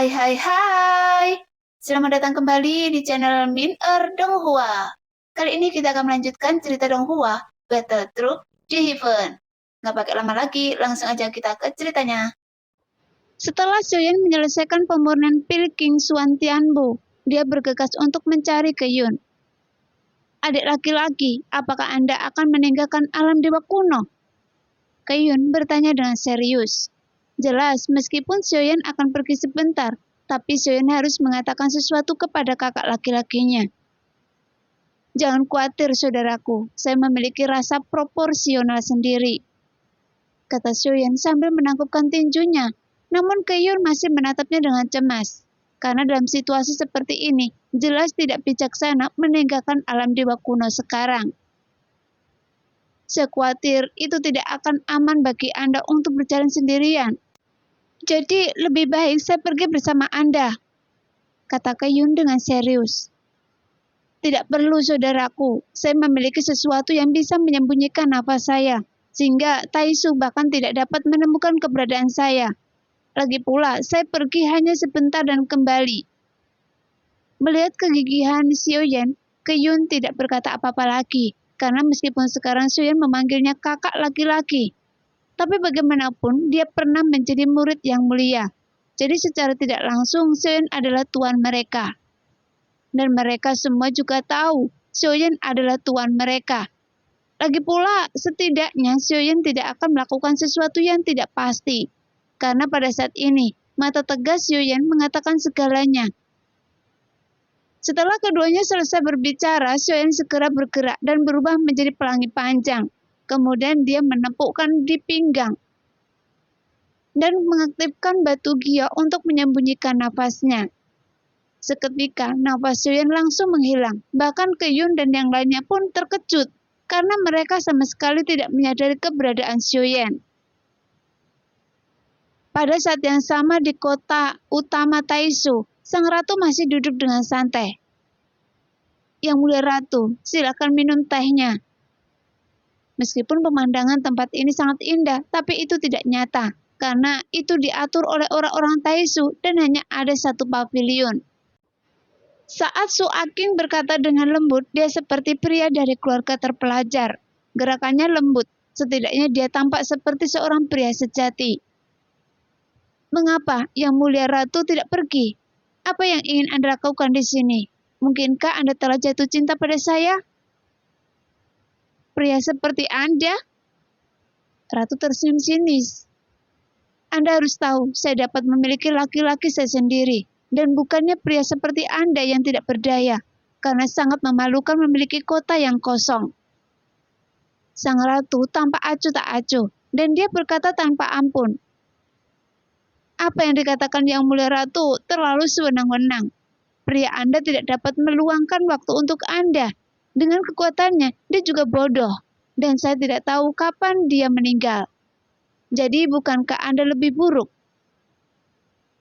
Hai hai hai. Selamat datang kembali di channel Min Donghua. Kali ini kita akan melanjutkan cerita Donghua, Battle Troop di Heaven. Nggak pakai lama lagi, langsung aja kita ke ceritanya. Setelah Xiaoyan menyelesaikan pemurnian pil King Xuan Tianbu, dia bergegas untuk mencari Keyun. Adik laki-laki, apakah Anda akan meninggalkan alam dewa kuno? Keyun bertanya dengan serius. Jelas, meskipun Xiaoyan akan pergi sebentar, tapi Xiaoyan harus mengatakan sesuatu kepada kakak laki-lakinya. Jangan khawatir, saudaraku, saya memiliki rasa proporsional sendiri, kata Xiaoyan sambil menangkupkan tinjunya. Namun Keyun masih menatapnya dengan cemas, karena dalam situasi seperti ini, jelas tidak bijaksana meninggalkan alam dewa kuno sekarang. Saya khawatir itu tidak akan aman bagi Anda untuk berjalan sendirian. Jadi lebih baik saya pergi bersama Anda, kata Keyun dengan serius. Tidak perlu, saudaraku, saya memiliki sesuatu yang bisa menyembunyikan nafas saya, sehingga Taisu bahkan tidak dapat menemukan keberadaan saya. Lagi pula, saya pergi hanya sebentar dan kembali. Melihat kegigihan Xiaoyan, Keyun tidak berkata apa-apa lagi, karena meskipun sekarang Xiaoyan memanggilnya kakak laki-laki, tapi bagaimanapun dia pernah menjadi murid yang mulia. Jadi secara tidak langsung Xiaoyan adalah tuan mereka. Dan mereka semua juga tahu Xiaoyan adalah tuan mereka. Lagi pula, setidaknya Xiaoyan tidak akan melakukan sesuatu yang tidak pasti. Karena pada saat ini, mata tegas Xiaoyan mengatakan segalanya. Setelah keduanya selesai berbicara, Xiaoyan segera bergerak dan berubah menjadi pelangi panjang. Kemudian dia menepukkan di pinggang dan mengaktifkan batu gia untuk menyembunyikan nafasnya. Seketika, nafas Xiaoyan langsung menghilang. Bahkan Keyun dan yang lainnya pun terkejut, karena mereka sama sekali tidak menyadari keberadaan Xiaoyan. Pada saat yang sama di kota utama Taisu, sang ratu masih duduk dengan santai. Yang mulia ratu, silakan minum tehnya. Meskipun pemandangan tempat ini sangat indah, tapi itu tidak nyata, karena itu diatur oleh orang-orang Taisu dan hanya ada satu pavilion. Saat Su Aking berkata dengan lembut, dia seperti pria dari keluarga terpelajar. Gerakannya lembut, setidaknya dia tampak seperti seorang pria sejati. Mengapa Yang Mulia Ratu tidak pergi? Apa yang ingin Anda lakukan di sini? Mungkinkah Anda telah jatuh cinta pada saya? Pria seperti Anda? Ratu tersenyum sinis. Anda harus tahu, saya dapat memiliki laki-laki saya sendiri, dan bukannya pria seperti Anda yang tidak berdaya, karena sangat memalukan memiliki kota yang kosong. Sang ratu tampak acuh tak acuh, dan dia berkata tanpa ampun. Apa yang dikatakan Yang Mulia Ratu terlalu sewenang-wenang. Pria Anda tidak dapat meluangkan waktu untuk Anda. Dengan kekuatannya, dia juga bodoh. Dan saya tidak tahu kapan dia meninggal. Jadi bukankah Anda lebih buruk?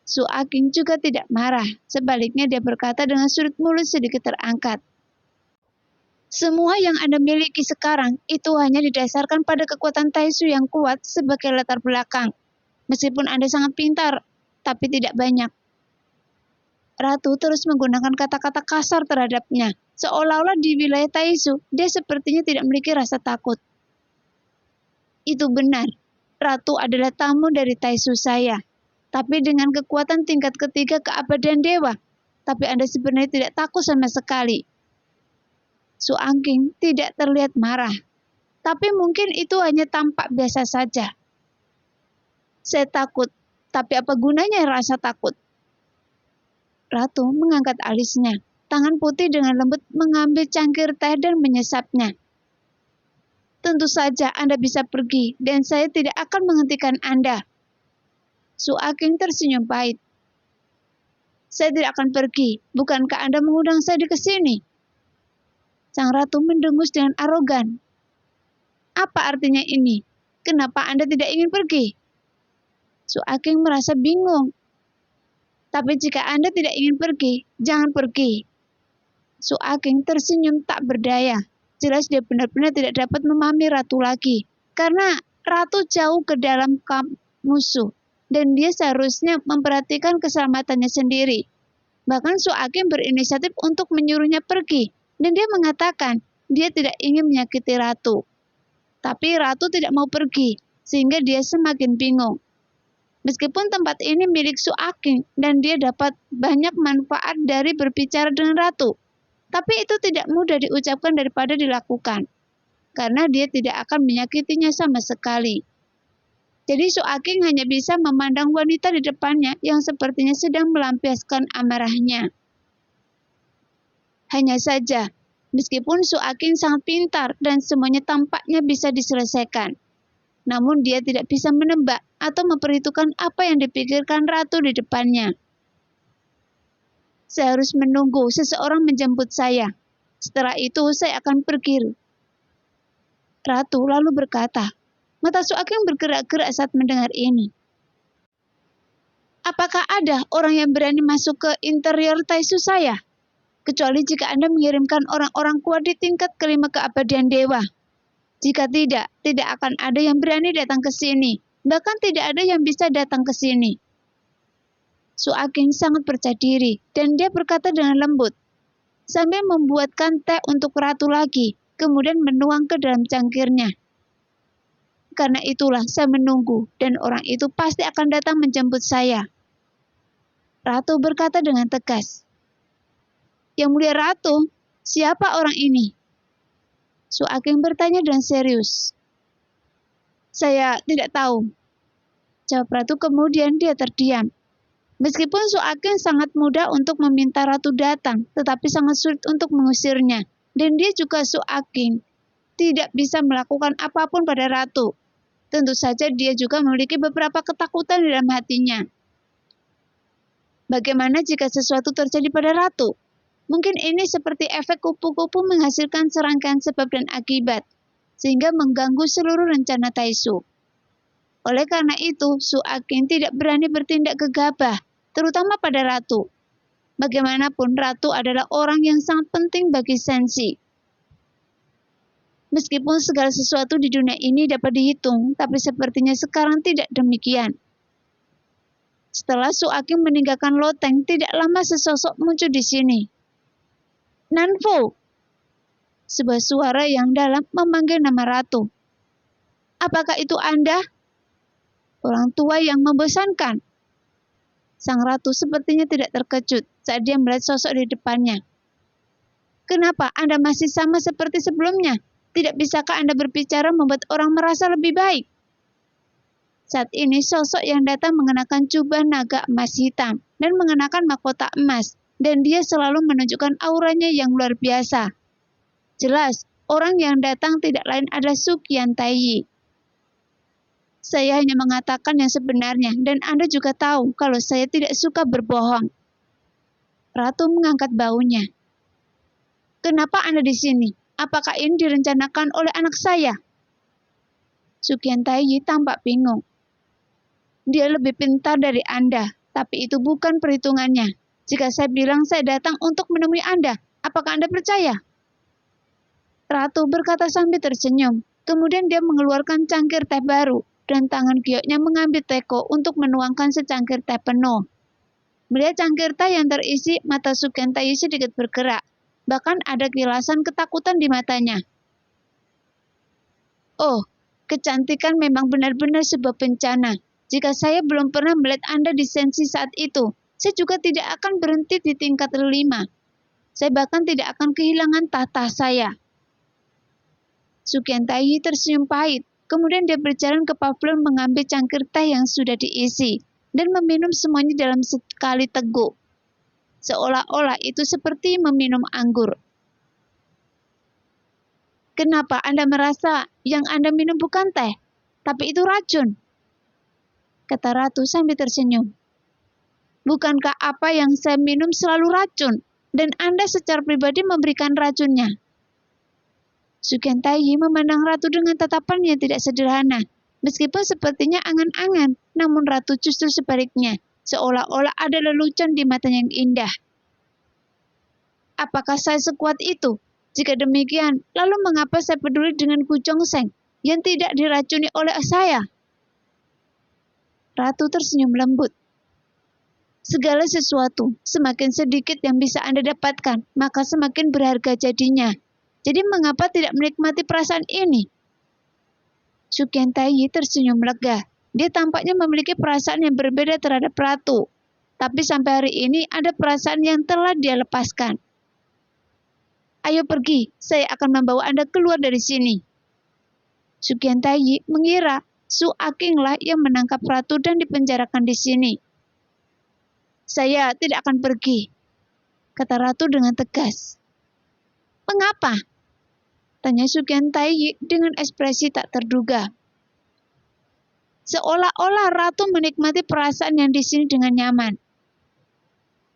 Su Aking juga tidak marah. Sebaliknya dia berkata dengan sudut mulut sedikit terangkat. Semua yang Anda miliki sekarang itu hanya didasarkan pada kekuatan Taisu yang kuat sebagai latar belakang. Meskipun Anda sangat pintar, tapi tidak banyak. Ratu terus menggunakan kata-kata kasar terhadapnya, seolah-olah di wilayah Taisu, dia sepertinya tidak memiliki rasa takut. Itu benar, Ratu adalah tamu dari Taisu saya, tapi dengan kekuatan tingkat ketiga keabadian dewa, tapi Anda sebenarnya tidak takut sama sekali. Su Aking tidak terlihat marah, tapi mungkin itu hanya tampak biasa saja. Saya takut, tapi apa gunanya rasa takut? Ratu mengangkat alisnya. Tangan putih dengan lembut mengambil cangkir teh dan menyesapnya. Tentu saja Anda bisa pergi, dan saya tidak akan menghentikan Anda. Su Aking tersenyum pahit. Saya tidak akan pergi. Bukankah Anda mengundang saya ke sini? Sang ratu mendengus dengan arogan. Apa artinya ini? Kenapa Anda tidak ingin pergi? Su Aking merasa bingung. Tapi jika Anda tidak ingin pergi, jangan pergi. Su Aking tersenyum tak berdaya. Jelas dia benar-benar tidak dapat memahami ratu lagi. Karena ratu jauh ke dalam kamp musuh. dan dia seharusnya memperhatikan keselamatannya sendiri. Bahkan Su Akim berinisiatif untuk menyuruhnya pergi, dan dia mengatakan dia tidak ingin menyakiti ratu. Tapi ratu tidak mau pergi, sehingga dia semakin bingung. Meskipun tempat ini milik Su Akim dan dia dapat banyak manfaat dari berbicara dengan ratu, tapi itu tidak mudah diucapkan daripada dilakukan, karena dia tidak akan menyakitinya sama sekali. Jadi Su Akim hanya bisa memandang wanita di depannya yang sepertinya sedang melampiaskan amarahnya. Hanya saja, meskipun Su Akim sangat pintar dan semuanya tampaknya bisa diselesaikan, namun dia tidak bisa menebak atau memperhitungkan apa yang dipikirkan ratu di depannya. Saya harus menunggu seseorang menjemput saya. Setelah itu saya akan pergi. Ratu lalu berkata. Mata Su Akim bergerak-gerak saat mendengar ini. Apakah ada orang yang berani masuk ke interior Taisu saya? Kecuali jika Anda mengirimkan orang-orang kuat di tingkat kelima keabadian dewa. Jika tidak, tidak akan ada yang berani datang ke sini. Bahkan tidak ada yang bisa datang ke sini. Su Akim sangat percaya diri dan dia berkata dengan lembut. Sambil membuatkan teh untuk ratu lagi, kemudian menuang ke dalam cangkirnya. Karena itulah saya menunggu dan orang itu pasti akan datang menjemput saya. Ratu berkata dengan tegas. Yang mulia ratu, siapa orang ini? Su Akim bertanya dengan serius. Saya tidak tahu. Jawab ratu kemudian dia terdiam. Meskipun Su Akim sangat mudah untuk meminta ratu datang, tetapi sangat sulit untuk mengusirnya. Dan dia juga Su Akim tidak bisa melakukan apapun pada ratu. Tentu saja dia juga memiliki beberapa ketakutan di dalam hatinya. Bagaimana jika sesuatu terjadi pada ratu? Mungkin ini seperti efek kupu-kupu menghasilkan serangkaian sebab dan akibat, sehingga mengganggu seluruh rencana Taisu. Oleh karena itu, Su Akim tidak berani bertindak gegabah, terutama pada ratu. Bagaimanapun, ratu adalah orang yang sangat penting bagi Sensi. Meskipun segala sesuatu di dunia ini dapat dihitung, tapi sepertinya sekarang tidak demikian. Setelah Su Akim meninggalkan loteng, tidak lama sesosok muncul di sini. Nanfu! Sebuah suara yang dalam memanggil nama ratu. Apakah itu Anda? Orang tua yang membosankan. Sang ratu sepertinya tidak terkejut saat dia melihat sosok di depannya. Kenapa Anda masih sama seperti sebelumnya? Tidak bisakah Anda berbicara membuat orang merasa lebih baik? Saat ini sosok yang datang mengenakan jubah naga emas hitam dan mengenakan mahkota emas, dan dia selalu menunjukkan auranya yang luar biasa. Jelas, orang yang datang tidak lain adalah Su Qiantai. Saya hanya mengatakan yang sebenarnya, dan Anda juga tahu kalau saya tidak suka berbohong. Ratu mengangkat baunya. Kenapa Anda di sini? Apakah ini direncanakan oleh anak saya? Su Qiantai tampak bingung. Dia lebih pintar dari Anda, tapi itu bukan perhitungannya. Jika saya bilang saya datang untuk menemui Anda, apakah Anda percaya? Ratu berkata sambil tersenyum. Kemudian dia mengeluarkan cangkir teh baru, dan tangan gioknya mengambil teko untuk menuangkan secangkir teh penuh. Melihat cangkir teh yang terisi, mata Su Qiantai sedikit bergerak. Bahkan ada kilasan ketakutan di matanya. Oh, kecantikan memang benar-benar sebuah bencana. Jika saya belum pernah melihat Anda di Sensi saat itu, saya juga tidak akan berhenti di tingkat 5. Saya bahkan tidak akan kehilangan tahta saya. Su Qiantai tersenyum pahit. Kemudian dia berjalan ke pavilion mengambil cangkir teh yang sudah diisi dan meminum semuanya dalam sekali teguk. Seolah-olah itu seperti meminum anggur. Kenapa Anda merasa yang Anda minum bukan teh, tapi itu racun? Kata ratu sambil tersenyum. Bukankah apa yang saya minum selalu racun, dan Anda secara pribadi memberikan racunnya? Su Qiantai memandang ratu dengan tatapan yang tidak sederhana. Meskipun sepertinya angan-angan, namun ratu justru sebaliknya, seolah-olah ada lelucon di matanya yang indah. Apakah saya sekuat itu? Jika demikian, lalu mengapa saya peduli dengan Gu Zhongsheng yang tidak diracuni oleh saya? Ratu tersenyum lembut. Segala sesuatu, semakin sedikit yang bisa Anda dapatkan, maka semakin berharga jadinya. Jadi mengapa tidak menikmati perasaan ini? Sukyen Taiyi tersenyum lega. Dia tampaknya memiliki perasaan yang berbeda terhadap Ratu. Tapi sampai hari ini ada perasaan yang telah dia lepaskan. Ayo pergi, saya akan membawa Anda keluar dari sini. Sukyen Taiyi mengira Su Aqinglah yang menangkap Ratu dan dipenjarakan di sini. Saya tidak akan pergi, kata Ratu dengan tegas. Mengapa? Tanya Sukyen Taiyi dengan ekspresi tak terduga. Seolah-olah Ratu menikmati perasaan yang di sini dengan nyaman.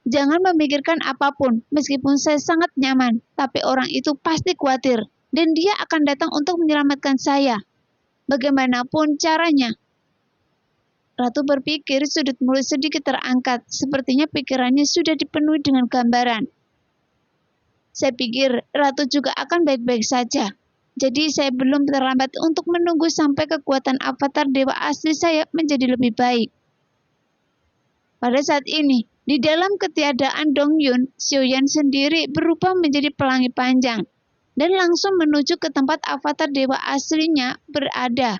Jangan memikirkan apapun, meskipun saya sangat nyaman, tapi orang itu pasti khawatir, dan dia akan datang untuk menyelamatkan saya. Bagaimanapun caranya. Ratu berpikir sudut mulut sedikit terangkat, sepertinya pikirannya sudah dipenuhi dengan gambaran. Saya pikir Ratu juga akan baik-baik saja. Jadi saya belum terlambat untuk menunggu sampai kekuatan avatar dewa asli saya menjadi lebih baik. Pada saat ini, di dalam ketiadaan Dong Yun, Xiaoyan sendiri berubah menjadi pelangi panjang dan langsung menuju ke tempat avatar dewa aslinya berada.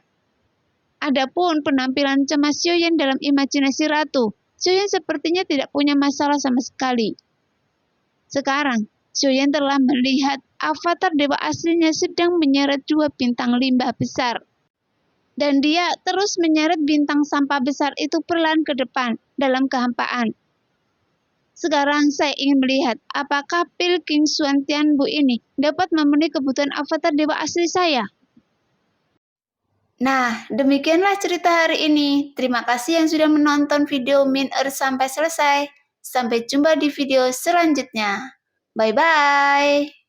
Adapun penampilan cemas Xiaoyan dalam imajinasi Ratu, Xiaoyan sepertinya tidak punya masalah sama sekali. Sekarang, Xiaoyan telah melihat avatar dewa aslinya sedang menyeret 2 bintang limbah besar. Dan dia terus menyeret bintang sampah besar itu perlahan ke depan dalam kehampaan. Sekarang saya ingin melihat apakah pil King Xuan Tianbu ini dapat memenuhi kebutuhan avatar dewa asli saya. Nah, demikianlah cerita hari ini. Terima kasih yang sudah menonton video Min Earth sampai selesai. Sampai jumpa di video selanjutnya. Bye-bye.